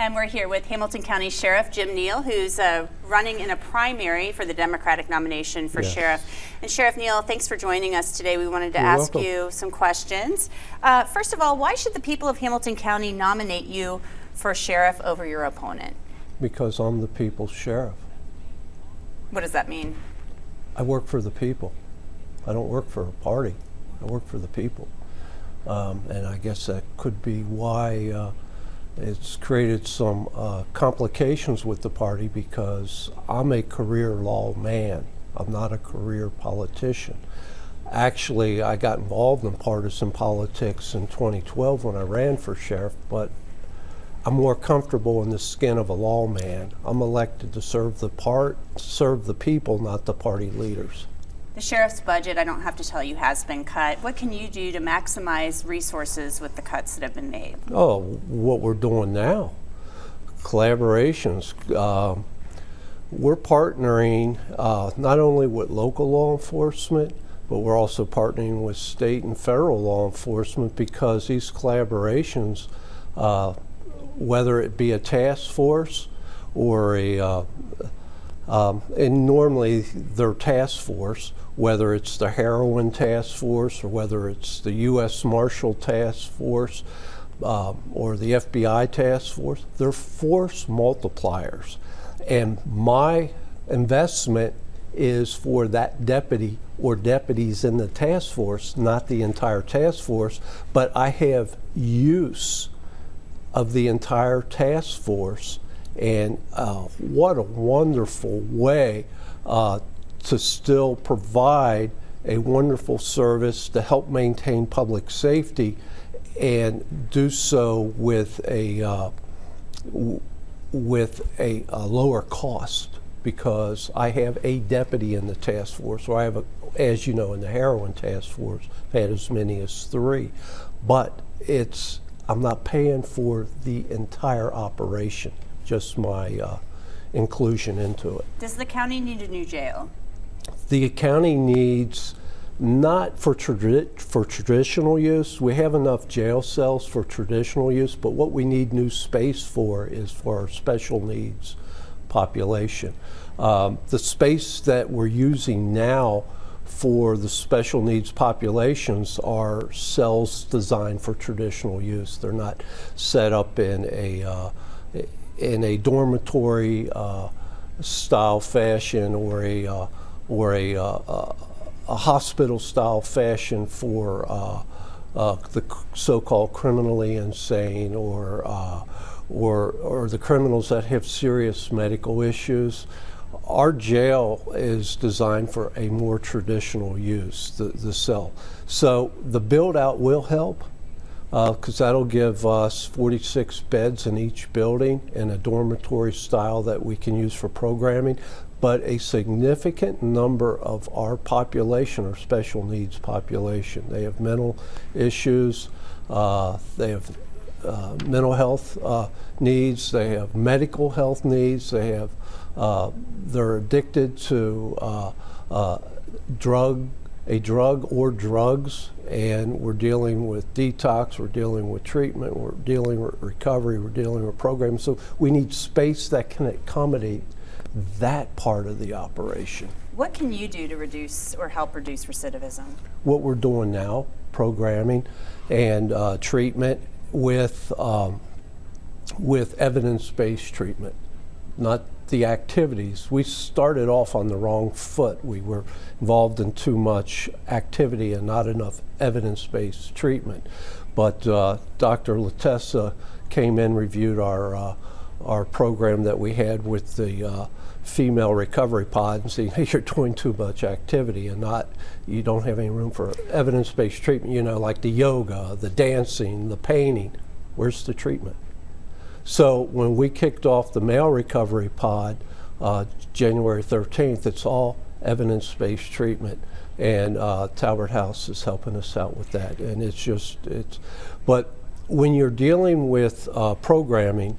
And we're here with Hamilton County Sheriff Jim Neal, who's running in a primary for the Democratic nomination for sheriff. And Sheriff Neal, thanks for joining us today. We wanted to ask you some questions. First of all, why should the people of Hamilton County nominate you for sheriff over your opponent? Because I'm the people's sheriff. What does that mean? I work for the people. I don't work for a party. I work for the people. And I guess that could be why it's created some complications with the party, because I'm a career law man. I'm not a career politician. Actually, I got involved in partisan politics in 2012 when I ran for sheriff, but I'm more comfortable in the skin of a lawman. I'm elected to serve the people, not the party leaders. The sheriff's budget, I don't have to tell you, has been cut. What can you do to maximize resources with the cuts that have been made? Oh, what we're doing now, collaborations. We're partnering not only with local law enforcement, but we're also partnering with state and federal law enforcement, because these collaborations, whether it be a task force or and normally they're task force, whether it's the heroin task force or whether it's the U.S. Marshal task force or the FBI task force, they're force multipliers. And my investment is for that deputy or deputies in the task force, not the entire task force, but I have use of the entire task force. And what a wonderful way to still provide a wonderful service to help maintain public safety, and do so with a lower cost, because I have a deputy in the task force, or I have, as you know, in the heroin task force, I've had as many as 3. But I'm not paying for the entire operation, just my inclusion into it. Does the county need a new jail? The county needs, not for traditional use. We have enough jail cells for traditional use, but what we need new space for is for our special needs population. The space that we're using now for the special needs populations are cells designed for traditional use. They're not set up in a dormitory style fashion or a hospital style fashion for the so-called criminally insane or the criminals that have serious medical issues. Our jail is designed for a more traditional use, the cell. So the build out will help, because that'll give us 46 beds in each building in a dormitory style that we can use for programming. But a significant number of our population are special needs population. They have mental issues, they have mental health needs, they have medical health needs, they're addicted to a drug or drugs, and we're dealing with detox, we're dealing with treatment, we're dealing with recovery, we're dealing with programs. So we need space that can accommodate that part of the operation. What can you do to reduce or help reduce recidivism? What we're doing now, programming and treatment with evidence-based treatment, not the activities. We started off on the wrong foot. We were involved in too much activity and not enough evidence-based treatment. But Dr. Latessa came in, reviewed our program that we had with the female recovery pod, and saying, hey, you're doing too much activity and you don't have any room for evidence-based treatment, like the yoga, the dancing, the painting. Where's the treatment? So when we kicked off the male recovery pod January 13th, it's all evidence-based treatment, and Talbot House is helping us out with that. And but when you're dealing with programming,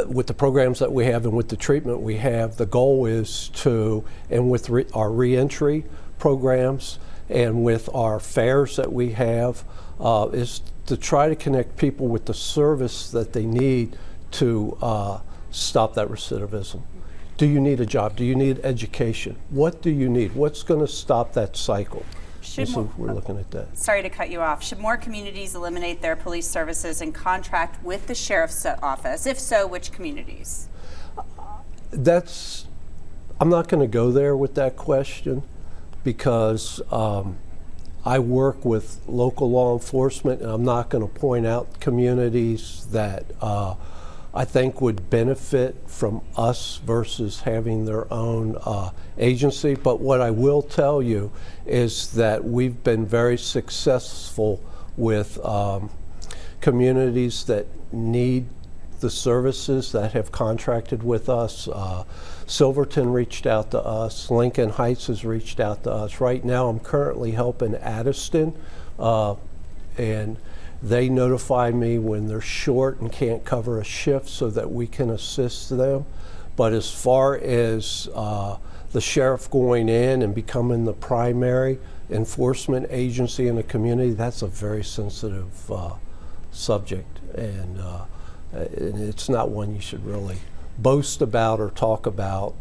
with the programs that we have and with the treatment we have, the goal is to, and with our reentry programs and with our fairs that we have, is to try to connect people with the service that they need to stop that recidivism. Do you need a job? Do you need education? What do you need? What's going to stop that cycle? So we're looking at that. Sorry to cut you off. Should more communities eliminate their police services and contract with the sheriff's office? If so, which communities? I'm not going to go there with that question, because I work with local law enforcement, and I'm not going to point out communities that I think would benefit from us versus having their own agency. But what I will tell you is that we've been very successful with communities that need the services that have contracted with us. Silverton reached out to us. Lincoln Heights has reached out to us. Right now I'm currently helping Addiston, and they notify me when they're short and can't cover a shift so that we can assist them. But as far as the sheriff going in and becoming the primary enforcement agency in the community, that's a very sensitive subject, and it's not one you should really boast about or talk about.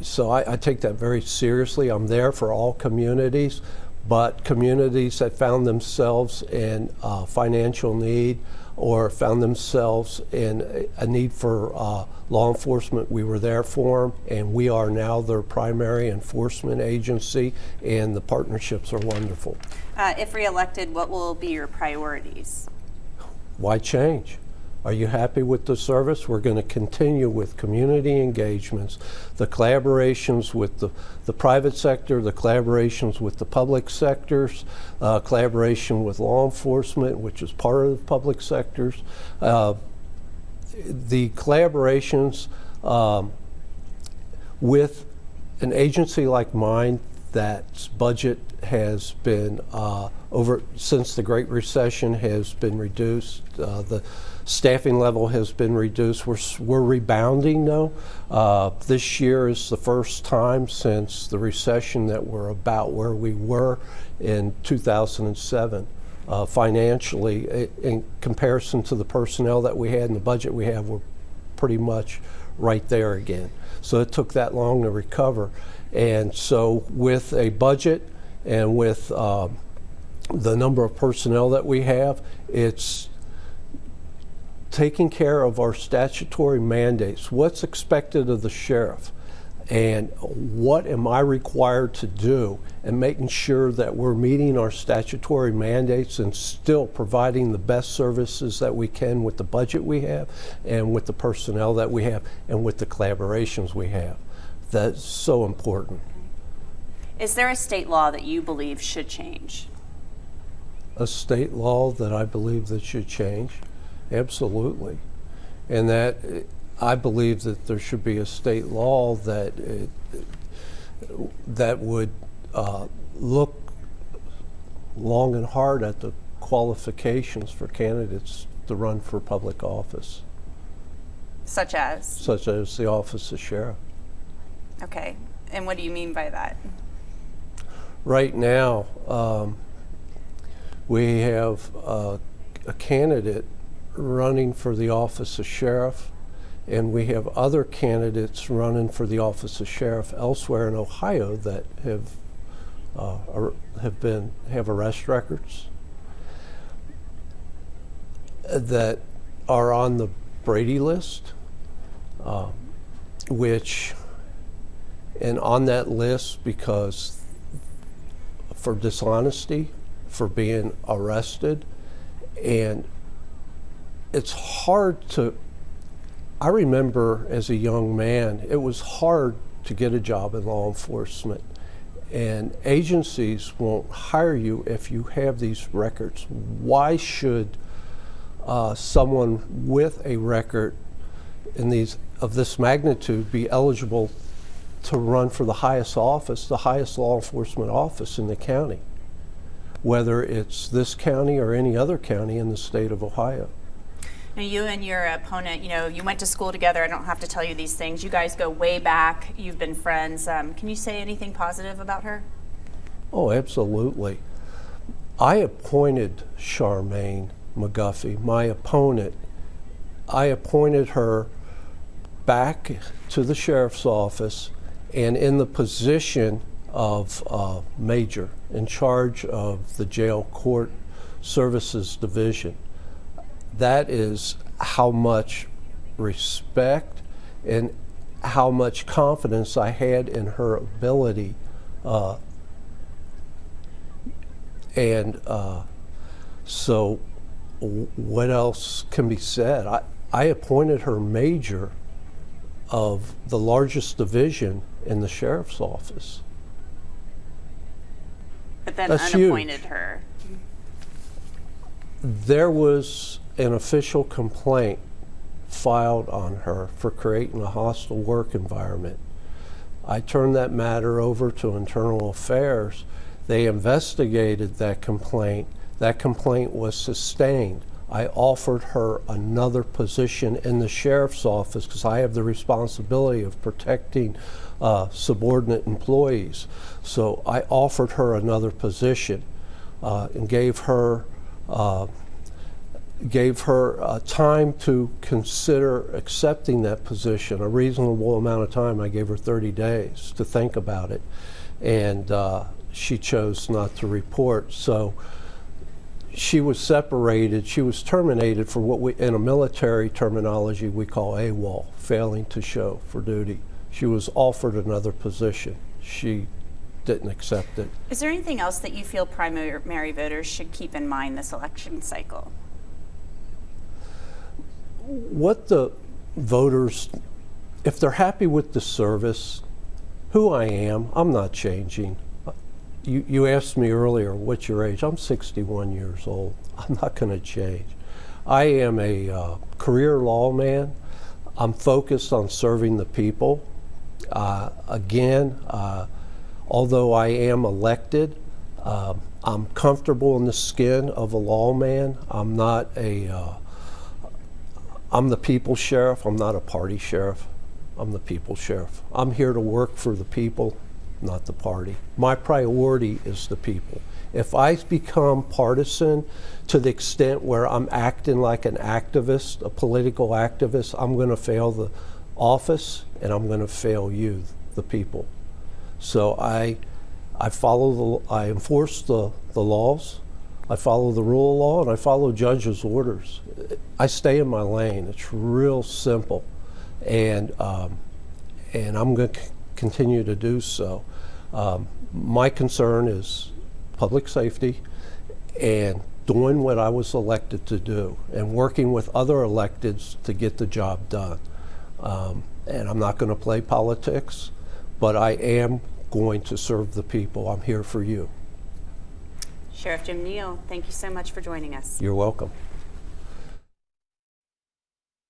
So I take that very seriously. I'm there for all communities, but communities that found themselves in financial need or found themselves in a need for law enforcement, we were there for them, and we are now their primary enforcement agency, and the partnerships are wonderful. If reelected, what will be your priorities? Why change? Are you happy with the service? We're going to continue with community engagements, the collaborations with the private sector, the collaborations with the public sectors, collaboration with law enforcement, which is part of the public sectors. The collaborations with an agency like mine that's budget has been since the Great Recession has been reduced. The staffing level has been reduced. We're rebounding though. This year is the first time since the recession that we're about where we were in 2007 financially. In comparison to the personnel that we had and the budget we have, we're pretty much right there again. So it took that long to recover. And so with a budget and with the number of personnel that we have, it's taking care of our statutory mandates. What's expected of the sheriff, and what am I required to do, and making sure that we're meeting our statutory mandates and still providing the best services that we can with the budget we have and with the personnel that we have and with the collaborations we have. That's so important. Is there a state law that you believe should change? A state law that I believe that should change? Absolutely. And that I believe that there should be a state law that that would look long and hard at the qualifications for candidates to run for public office. Such as? Such as the office of sheriff. Okay. And what do you mean by that? Right now, we have a candidate running for the office of sheriff, and we have other candidates running for the office of sheriff elsewhere in Ohio that have arrest records that are on the Brady list, and on that list because for dishonesty, for being arrested, and it's hard to, I remember as a young man, it was hard to get a job in law enforcement, and agencies won't hire you if you have these records. Why should someone with a record of this magnitude be eligible to run for the highest office, the highest law enforcement office in the county, whether it's this county or any other county in the state of Ohio? Now, you and your opponent, you went to school together. I don't have to tell you these things. You guys go way back. You've been friends. Can you say anything positive about her? Oh, absolutely. I appointed Charmaine McGuffey, my opponent. I appointed her back to the sheriff's office and in the position of major in charge of the jail court services division. That is how much respect and how much confidence I had in her ability. So what else can be said? I appointed her major of the largest division in the sheriff's office. But then That's unappointed huge. her. There was an official complaint filed on her for creating a hostile work environment. I turned that matter over to Internal Affairs. They investigated that complaint. That complaint was sustained. I offered her another position in the sheriff's office because I have the responsibility of protecting subordinate employees. So I offered her another position and gave her time to consider accepting that position, a reasonable amount of time. I gave her 30 days to think about it, and she chose not to report. So she was separated. She was terminated for what we, in a military terminology, we call AWOL, failing to show for duty. She was offered another position. She didn't accept it. Is there anything else that you feel primary voters should keep in mind this election cycle? What the voters, if they're happy with the service, who I am, I'm not changing. You asked me earlier, what's your age? I'm 61 years old. I'm not going to change. I am a career lawman. I'm focused on serving the people. Again, although I am elected, I'm comfortable in the skin of a lawman. I'm not I'm the people's sheriff. I'm not a party sheriff. I'm the people's sheriff. I'm here to work for the people, not the party. My priority is the people. If I become partisan to the extent where I'm acting like an activist, a political activist, I'm going to fail the office and I'm going to fail you, the people. So I enforce the laws, I follow the rule of law, and I follow judges' orders. I stay in my lane. It's real simple, and I'm going to continue to do so. My concern is public safety and doing what I was elected to do and working with other electeds to get the job done. And I'm not going to play politics, but I am going to serve the people. I'm here for you. Sheriff Jim Neal, thank you so much for joining us. You're welcome.